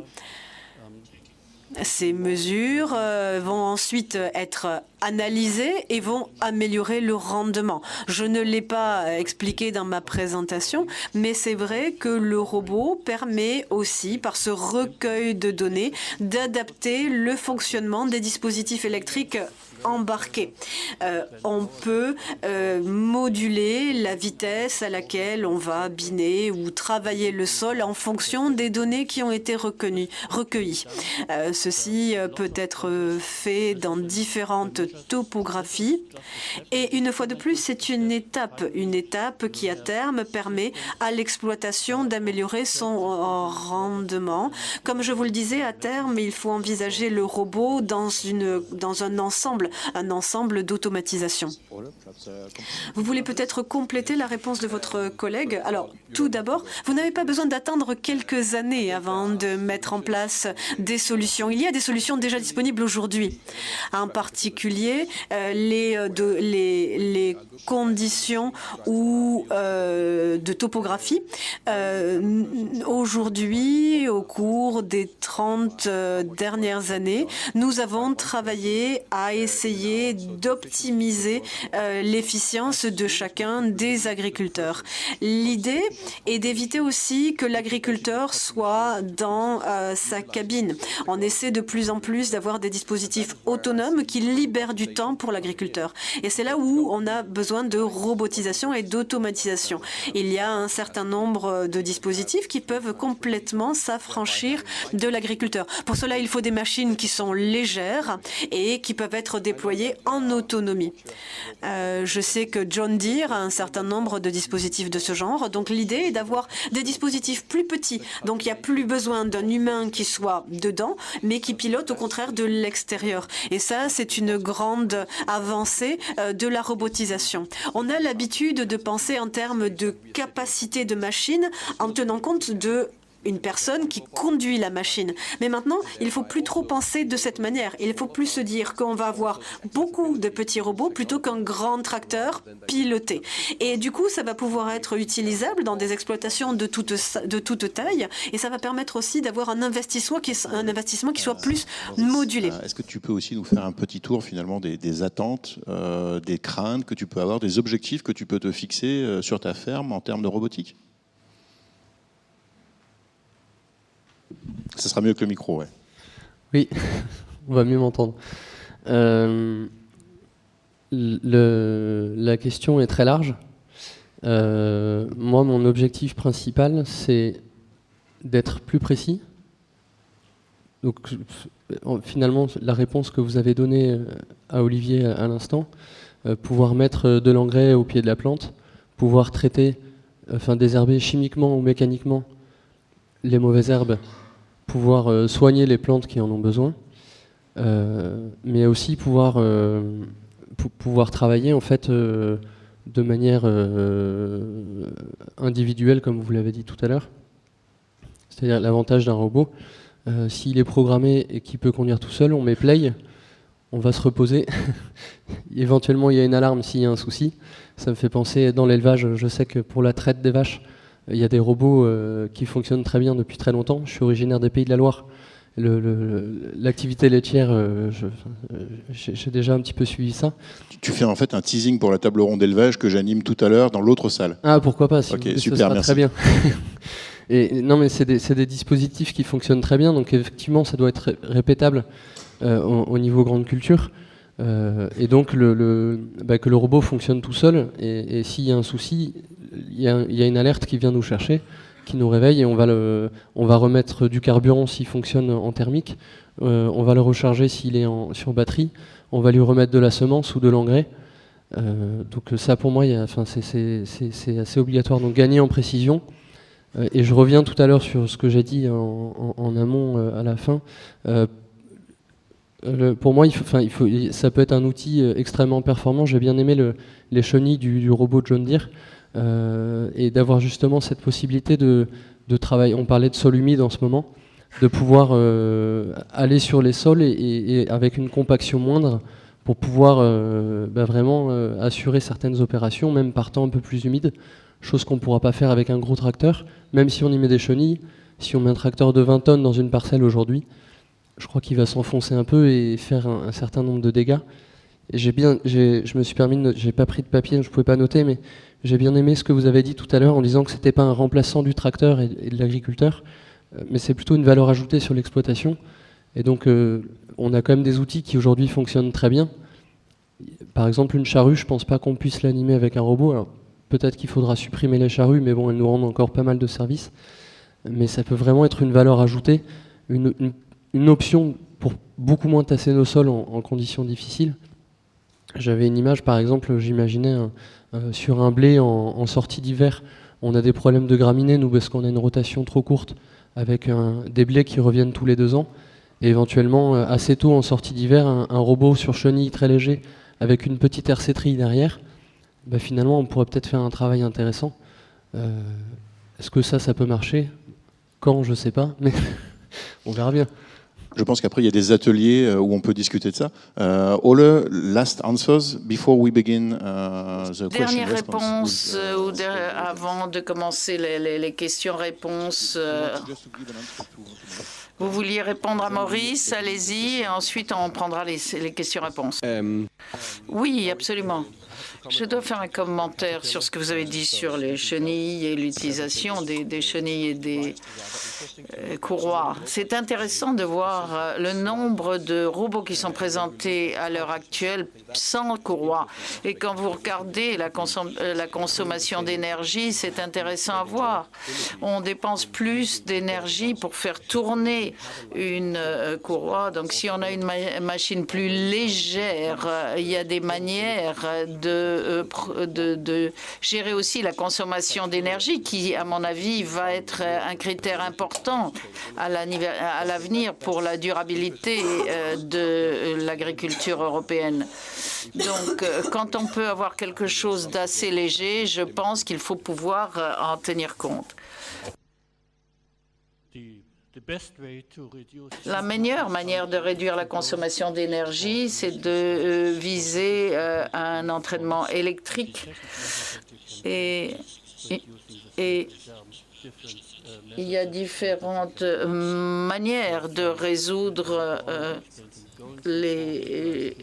Ces mesures vont ensuite être analysées et vont améliorer le rendement. Je ne l'ai pas expliqué dans ma présentation, mais c'est vrai que le robot permet aussi, par ce recueil de données, d'adapter le fonctionnement des dispositifs électriques embarqués. On peut moduler la vitesse à laquelle on va biner ou travailler le sol en fonction des données qui ont été recueillies. Ceci peut être fait dans différentes topographies. Et une fois de plus, c'est une étape qui à terme permet à l'exploitation d'améliorer son rendement. Comme je vous le disais, à terme, il faut envisager le robot dans un ensemble d'automatisation. Vous voulez peut-être compléter la réponse de votre collègue? Alors, tout d'abord, vous n'avez pas besoin d'attendre quelques années avant de mettre en place des solutions. Il y a des solutions déjà disponibles aujourd'hui. En particulier, les conditions ou de topographie. Aujourd'hui, au cours des 30 dernières années, nous avons travaillé à essayer d'optimiser l'efficience de chacun des agriculteurs. L'idée est d'éviter aussi que l'agriculteur soit dans sa cabine. On essaie de plus en plus d'avoir des dispositifs autonomes qui libèrent du temps pour l'agriculteur. Et c'est là où on a besoin de robotisation et d'automatisation. Il y a un certain nombre de dispositifs qui peuvent complètement s'affranchir de l'agriculteur. Pour cela, il faut des machines qui sont légères et qui peuvent être déployées en autonomie. Je sais que John Deere a un certain nombre de dispositifs de ce genre. Donc l'idée est d'avoir des dispositifs plus petits. Donc il n'y a plus besoin d'un humain qui soit dedans, mais qui pilote au contraire de l'extérieur. Et ça, c'est une grande avancée de la robotisation. On a l'habitude de penser en termes de capacité de machine en tenant compte de une personne qui conduit la machine. Mais maintenant, il ne faut plus trop penser de cette manière. Il ne faut plus se dire qu'on va avoir beaucoup de petits robots plutôt qu'un grand tracteur piloté. Et du coup, ça va pouvoir être utilisable dans des exploitations de toute taille. Et ça va permettre aussi d'avoir un investissement qui soit plus modulé. Est-ce que tu peux aussi nous faire un petit tour finalement des attentes, des craintes que tu peux avoir, des objectifs que tu peux te fixer sur ta ferme en termes de robotique? Ça sera mieux que le micro, ouais. Oui, on va mieux m'entendre. La question est très large. Moi, mon objectif principal, c'est d'être plus précis. Donc, finalement, la réponse que vous avez donnée à Olivier à l'instant, pouvoir mettre de l'engrais au pied de la plante, pouvoir traiter, désherber chimiquement ou mécaniquement les mauvaises herbes, pouvoir soigner les plantes qui en ont besoin, mais aussi pouvoir travailler en fait de manière individuelle, comme vous l'avez dit tout à l'heure. C'est-à-dire l'avantage d'un robot, s'il est programmé et qu'il peut conduire tout seul, on met play, on va se reposer. Éventuellement, il y a une alarme s'il y a un souci. Ça me fait penser, dans l'élevage, je sais que pour la traite des vaches, il y a des robots qui fonctionnent très bien depuis très longtemps. Je suis originaire des Pays de la Loire. L'activité laitière, j'ai déjà un petit peu suivi ça. Tu fais en fait un teasing pour la table ronde d'élevage que j'anime tout à l'heure dans l'autre salle. Ah, pourquoi pas, ok, ce super, sera merci. Très bien. Et non, mais c'est des dispositifs qui fonctionnent très bien, donc effectivement, ça doit être répétable au niveau grande culture. Et donc, que le robot fonctionne tout seul, et s'il y a un souci, il y a une alerte qui vient nous chercher, qui nous réveille, et on va remettre du carburant s'il fonctionne en thermique, on va le recharger s'il est sur batterie, on va lui remettre de la semence ou de l'engrais. Donc ça, pour moi, c'est assez obligatoire. Donc gagner en précision. Et je reviens tout à l'heure sur ce que j'ai dit en amont à la fin. Pour moi, ça peut être un outil extrêmement performant. J'ai bien aimé les chenilles du robot John Deere, et d'avoir justement cette possibilité de travailler. On parlait de sol humide en ce moment, de pouvoir aller sur les sols et avec une compaction moindre pour pouvoir vraiment assurer certaines opérations, même par temps un peu plus humide, chose qu'on ne pourra pas faire avec un gros tracteur, même si on y met des chenilles. Si on met un tracteur de 20 tonnes dans une parcelle aujourd'hui, je crois qu'il va s'enfoncer un peu et faire un certain nombre de dégâts. Et je me suis permis, j'ai pas pris de papier, je ne pouvais pas noter, mais j'ai bien aimé ce que vous avez dit tout à l'heure en disant que c'était pas un remplaçant du tracteur et de l'agriculteur, mais c'est plutôt une valeur ajoutée sur l'exploitation. Et donc, on a quand même des outils qui aujourd'hui fonctionnent très bien. Par exemple, une charrue, je pense pas qu'on puisse l'animer avec un robot. Alors, peut-être qu'il faudra supprimer les charrues, mais bon, elles nous rendent encore pas mal de services. Mais ça peut vraiment être une valeur ajoutée, une option pour beaucoup moins tasser nos sols en conditions difficiles. J'avais une image, par exemple, j'imaginais sur un blé en sortie d'hiver, on a des problèmes de graminées, nous, parce qu'on a une rotation trop courte, avec des blés qui reviennent tous les 2 ans. Et éventuellement, assez tôt en sortie d'hiver, un robot sur chenille très léger, avec une petite RC-trille derrière, finalement, on pourrait peut-être faire un travail intéressant. Est-ce que ça peut marcher? Quand, je ne sais pas, mais on verra bien. Je pense qu'après, il y a des ateliers où on peut discuter de ça. Ole, last answers before we begin the question. Dernière réponse avant de commencer les questions-réponses. Vous vouliez répondre à Maurice, allez-y, et ensuite on prendra les questions-réponses. Oui, absolument. Je dois faire un commentaire sur ce que vous avez dit sur les chenilles et l'utilisation des chenilles et des courroies. C'est intéressant de voir le nombre de robots qui sont présentés à l'heure actuelle sans courroie. Et quand vous regardez la consommation d'énergie, c'est intéressant à voir. On dépense plus d'énergie pour faire tourner une courroie. Donc si on a une machine plus légère, il y a des manières de gérer aussi la consommation d'énergie qui, à mon avis, va être un critère important à l'avenir pour la durabilité de l'agriculture européenne. Donc, quand on peut avoir quelque chose d'assez léger, je pense qu'il faut pouvoir en tenir compte. La meilleure manière de réduire la consommation d'énergie, c'est de viser un entraînement électrique. Et il y a différentes manières de résoudre les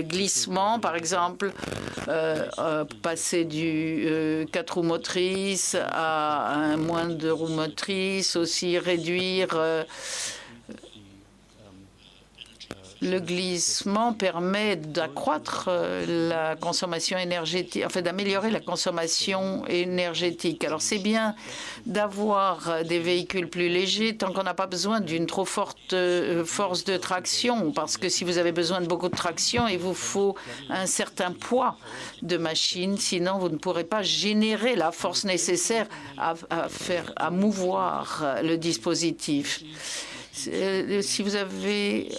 glissements, par exemple, passer du 4 roues motrices à un moins de roues motrices, aussi réduire le glissement permet d'accroître la consommation énergétique, enfin d'améliorer la consommation énergétique. Alors c'est bien d'avoir des véhicules plus légers tant qu'on n'a pas besoin d'une trop forte force de traction, parce que si vous avez besoin de beaucoup de traction, il vous faut un certain poids de machine, sinon vous ne pourrez pas générer la force nécessaire à mouvoir le dispositif. Si vous avez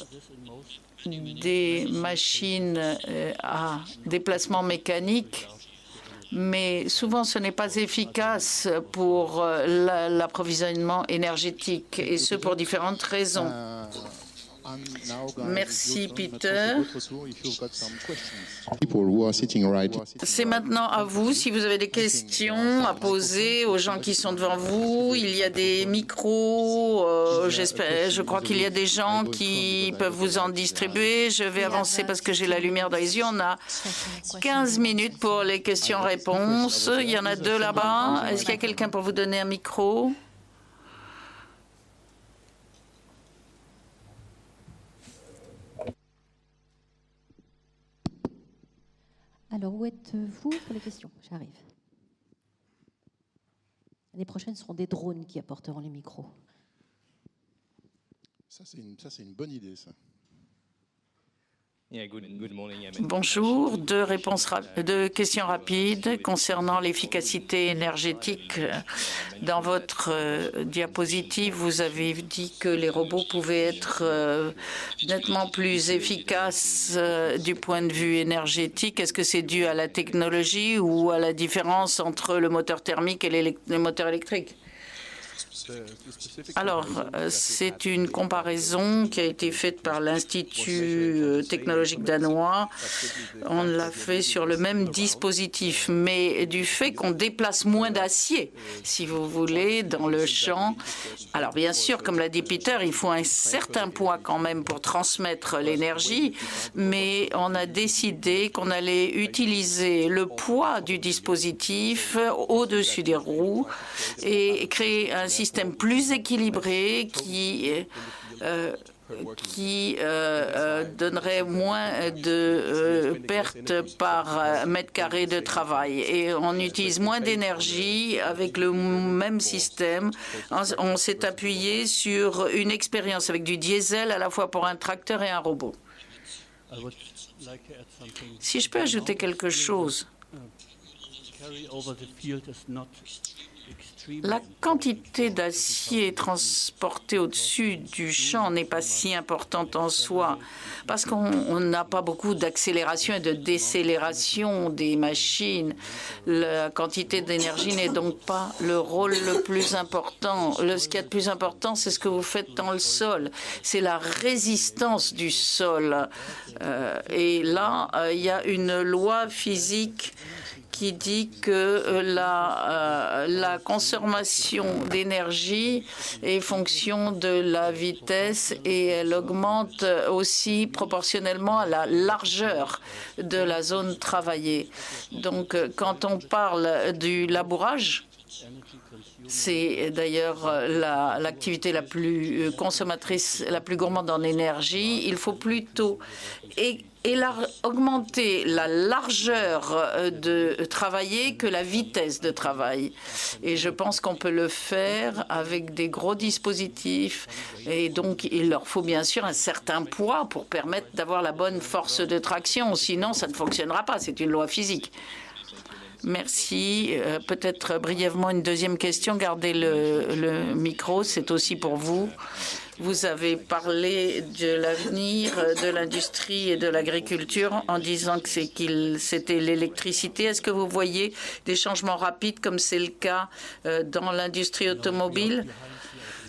des machines à déplacement mécanique, mais souvent ce n'est pas efficace pour l'approvisionnement énergétique, et ce pour différentes raisons. Merci, Peter. C'est maintenant à vous. Si vous avez des questions à poser aux gens qui sont devant vous, il y a des micros. Je crois qu'il y a des gens qui peuvent vous en distribuer. Je vais avancer parce que j'ai la lumière dans les yeux. On a 15 minutes pour les questions-réponses. Il y en a 2 là-bas. Est-ce qu'il y a quelqu'un pour vous donner un micro? Alors, où êtes-vous pour les questions? J'arrive. Les prochaines seront des drones qui apporteront les micros. Ça, c'est une bonne idée, ça. Bonjour, deux questions rapides concernant l'efficacité énergétique. Dans votre diapositive, vous avez dit que les robots pouvaient être nettement plus efficaces du point de vue énergétique. Est-ce que c'est dû à la technologie ou à la différence entre le moteur thermique et le moteur électrique? Alors, c'est une comparaison qui a été faite par l'Institut technologique danois. On l'a fait sur le même dispositif, mais du fait qu'on déplace moins d'acier, si vous voulez, dans le champ. Alors, bien sûr, comme l'a dit Peter, il faut un certain poids quand même pour transmettre l'énergie, mais on a décidé qu'on allait utiliser le poids du dispositif au-dessus des roues et créer un système plus équilibré qui donnerait moins de pertes par mètre carré de travail. Et on utilise moins d'énergie avec le même système. On s'est appuyé sur une expérience avec du diesel à la fois pour un tracteur et un robot. Si je peux ajouter quelque chose. La quantité d'acier transporté au-dessus du champ n'est pas si importante en soi, parce qu'on n'a pas beaucoup d'accélération et de décélération des machines. La quantité d'énergie n'est donc pas le rôle le plus important. Ce qu'il y a de plus important, c'est ce que vous faites dans le sol. C'est la résistance du sol. Et là, il y a une loi physique qui dit que la consommation d'énergie est fonction de la vitesse et elle augmente aussi proportionnellement à la largeur de la zone travaillée. Donc, quand on parle du labourage, c'est d'ailleurs l'activité la plus consommatrice, la plus gourmande en énergie. Il faut plutôt augmenter la largeur de travailler que la vitesse de travail. Et je pense qu'on peut le faire avec des gros dispositifs. Et donc, il leur faut bien sûr un certain poids pour permettre d'avoir la bonne force de traction. Sinon, ça ne fonctionnera pas. C'est une loi physique. Merci. Peut-être brièvement une deuxième question. Gardez le micro, c'est aussi pour vous. Vous avez parlé de l'avenir de l'industrie et de l'agriculture en disant que c'était l'électricité. Est-ce que vous voyez des changements rapides comme c'est le cas dans l'industrie automobile?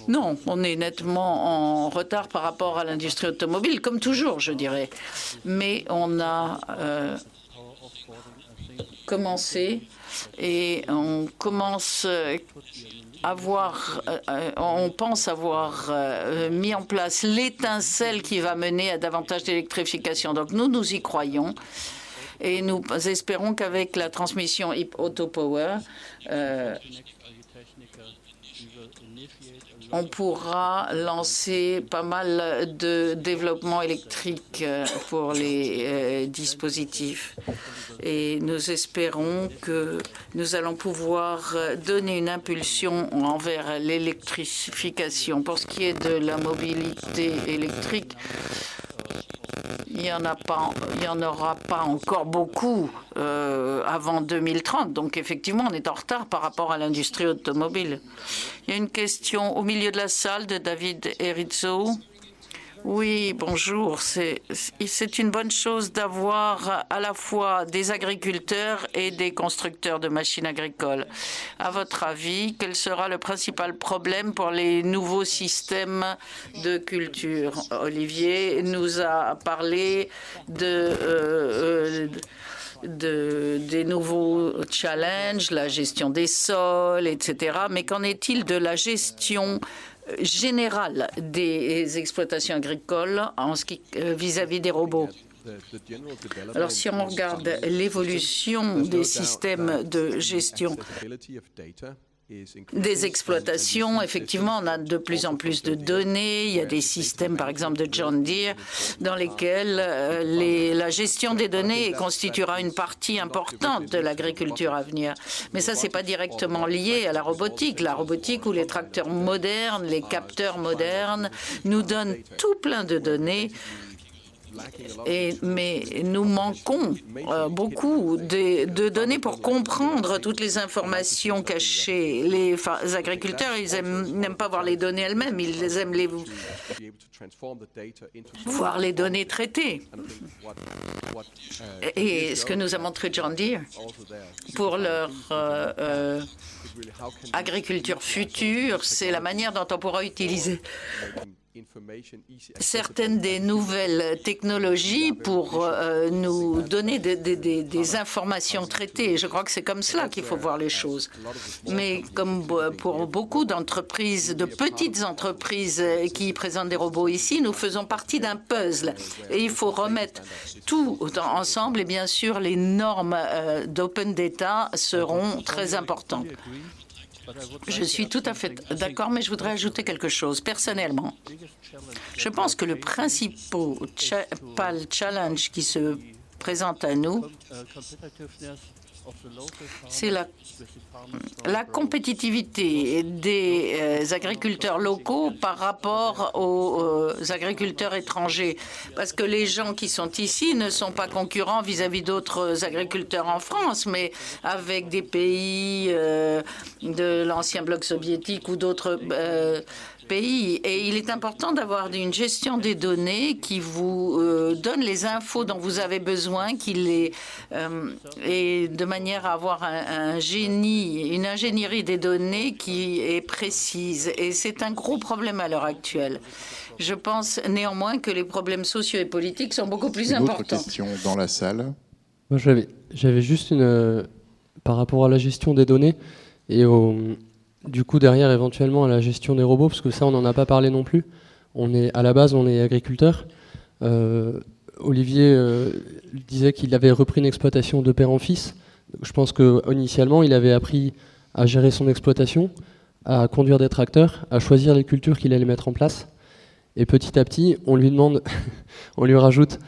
Non, on est nettement en retard par rapport à l'industrie automobile, comme toujours, je dirais. Mais on a commencé et on commence on pense avoir mis en place l'étincelle qui va mener à davantage d'électrification. Donc nous y croyons et nous espérons qu'avec la transmission Autopower, on pourra lancer pas mal de développement électrique pour les dispositifs. Et nous espérons que nous allons pouvoir donner une impulsion envers l'électrification. Pour ce qui est de la mobilité électrique, il n'y en aura pas encore beaucoup avant 2030. Donc effectivement, on est en retard par rapport à l'industrie automobile. Il y a une question au milieu de la salle de David Erizzo. Oui, bonjour. C'est une bonne chose d'avoir à la fois des agriculteurs et des constructeurs de machines agricoles. À votre avis, quel sera le principal problème pour les nouveaux systèmes de culture? Olivier nous a parlé des nouveaux challenges, la gestion des sols, etc. Mais qu'en est-il de la gestion générale des exploitations agricoles vis-à-vis des robots? Alors, si on regarde l'évolution des systèmes de gestion des exploitations, effectivement, on a de plus en plus de données. Il y a des systèmes, par exemple, de John Deere, dans lesquels la gestion des données constituera une partie importante de l'agriculture à venir. Mais ça, c'est pas directement lié à la robotique. La robotique ou les tracteurs modernes, les capteurs modernes nous donnent tout plein de données. Mais nous manquons beaucoup de données pour comprendre toutes les informations cachées. Les agriculteurs, ils n'aiment pas voir les données elles-mêmes, ils aiment voir les données traitées. Et ce que nous a montré John Deere pour leur agriculture future, c'est la manière dont on pourra utiliser certaines des nouvelles technologies pour nous donner des informations traitées. Je crois que c'est comme cela qu'il faut voir les choses. Mais comme pour beaucoup d'entreprises, de petites entreprises qui présentent des robots ici, nous faisons partie d'un puzzle. Et il faut remettre tout ensemble. Et bien sûr, les normes d'open data seront très importantes. Je suis tout à fait d'accord, mais je voudrais ajouter quelque chose. Personnellement, je pense que le principal challenge qui se présente à nous, c'est la compétitivité des agriculteurs locaux par rapport aux agriculteurs étrangers. Parce que les gens qui sont ici ne sont pas concurrents vis-à-vis d'autres agriculteurs en France, mais avec des pays de l'ancien bloc soviétique ou d'autres pays. Et il est important d'avoir une gestion des données qui vous donne les infos dont vous avez besoin, et de manière à avoir une ingénierie des données qui est précise. Et c'est un gros problème à l'heure actuelle. Je pense néanmoins que les problèmes sociaux et politiques sont beaucoup plus importants. Une autre question dans la salle. Moi, j'avais juste par rapport à la gestion des données et du coup, derrière, éventuellement, à la gestion des robots, parce que ça, on n'en a pas parlé non plus. À la base, on est agriculteur. Olivier disait qu'il avait repris une exploitation de père en fils. Je pense qu'initialement, il avait appris à gérer son exploitation, à conduire des tracteurs, à choisir les cultures qu'il allait mettre en place. Et petit à petit, on lui rajoute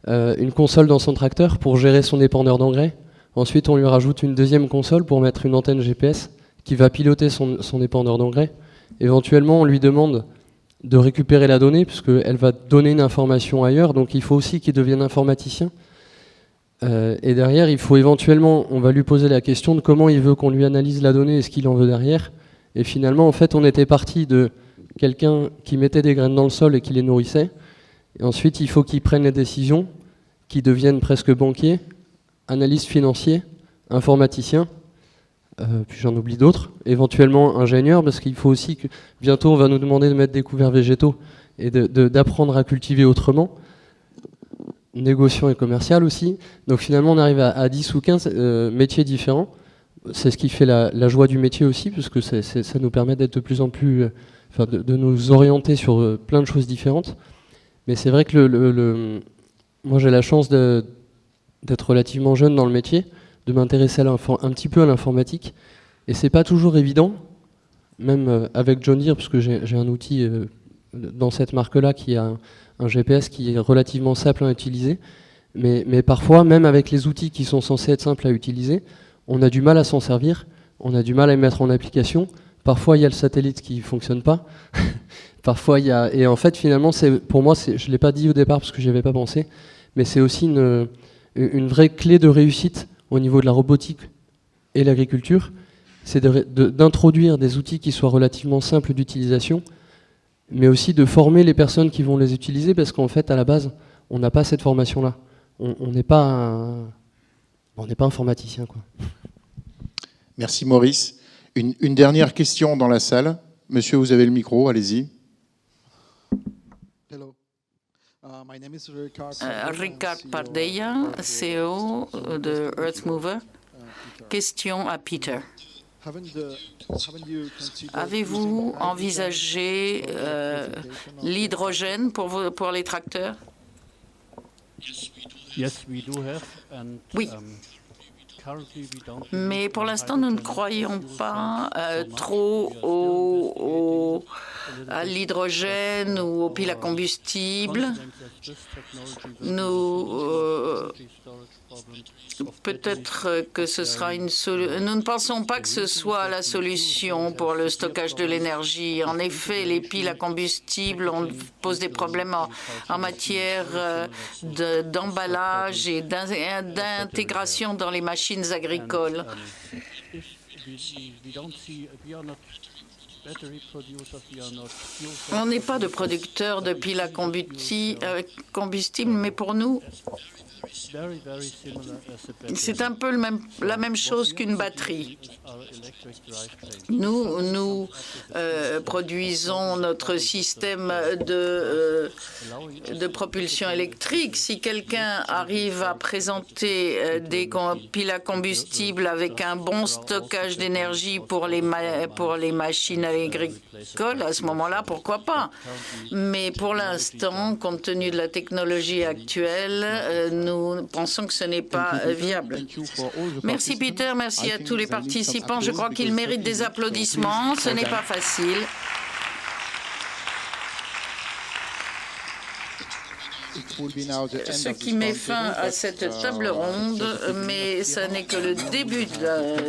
une console dans son tracteur pour gérer son épandeur d'engrais. Ensuite, on lui rajoute une deuxième console pour mettre une antenne GPS qui va piloter son épandeur d'engrais. Éventuellement, on lui demande de récupérer la donnée, puisqu'elle va donner une information ailleurs, donc il faut aussi qu'il devienne informaticien. Et derrière, il faut éventuellement, on va lui poser la question de comment il veut qu'on lui analyse la donnée et ce qu'il en veut derrière. Et finalement, en fait, on était parti de quelqu'un qui mettait des graines dans le sol et qui les nourrissait. Et ensuite, il faut qu'il prenne les décisions, qu'il devienne presque banquier, analyste financier, informaticien, puis j'en oublie d'autres, éventuellement ingénieur, parce qu'il faut aussi que bientôt on va nous demander de mettre des couverts végétaux et d'apprendre à cultiver autrement. Négociant et commercial aussi. Donc finalement on arrive à 10 ou 15 métiers différents. C'est ce qui fait la joie du métier aussi, parce que ça nous permet d'être de plus en plus, de nous orienter sur plein de choses différentes. Mais c'est vrai que moi j'ai la chance d'être relativement jeune dans le métier, de m'intéresser un petit peu à l'informatique, et c'est pas toujours évident, même avec John Deere, parce que j'ai un outil dans cette marque-là qui a un GPS qui est relativement simple à utiliser, mais parfois, même avec les outils qui sont censés être simples à utiliser, on a du mal à s'en servir, on a du mal à les mettre en application. Parfois, il y a le satellite qui ne fonctionne pas. Parfois, il y a... Et en fait, finalement, pour moi, je ne l'ai pas dit au départ parce que je n'y avais pas pensé, mais c'est aussi une vraie clé de réussite au niveau de la robotique et l'agriculture, c'est d'introduire des outils qui soient relativement simples d'utilisation, mais aussi de former les personnes qui vont les utiliser, parce qu'en fait, à la base, on n'a pas cette formation-là. On n'est pas informaticien, quoi. Merci Maurice. Une dernière question dans la salle. Monsieur, vous avez le micro, allez-y. Hello. My name is Ricard Pardeia, CEO de Earth Mover. Question à Peter. Avez-vous envisagé l'hydrogène pour les tracteurs? Oui. Mais pour l'instant, nous ne croyons pas trop à l'hydrogène ou aux piles à combustible. Peut-être que ce sera une solution. Nous ne pensons pas que ce soit la solution pour le stockage de l'énergie. En effet, les piles à combustible posent des problèmes en matière d'emballage et d'intégration dans les machines agricoles. On n'est pas de producteur de piles à combustible, mais pour nous, c'est un peu la même chose qu'une batterie. Nous produisons notre système de propulsion électrique. Si quelqu'un arrive à présenter des piles à combustible avec un bon stockage d'énergie pour les machines agricoles, à ce moment-là, pourquoi pas? Mais pour l'instant, compte tenu de la technologie actuelle, nous pensons que ce n'est pas viable. Merci Peter, merci à tous les participants. Je crois qu'ils méritent des applaudissements. Ce n'est pas facile. Ce qui met fin à cette table ronde, mais ce n'est que le début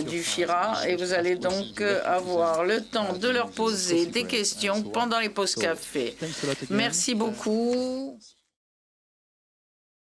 du FIRA et vous allez donc avoir le temps de leur poser des questions pendant les pauses café. Merci beaucoup.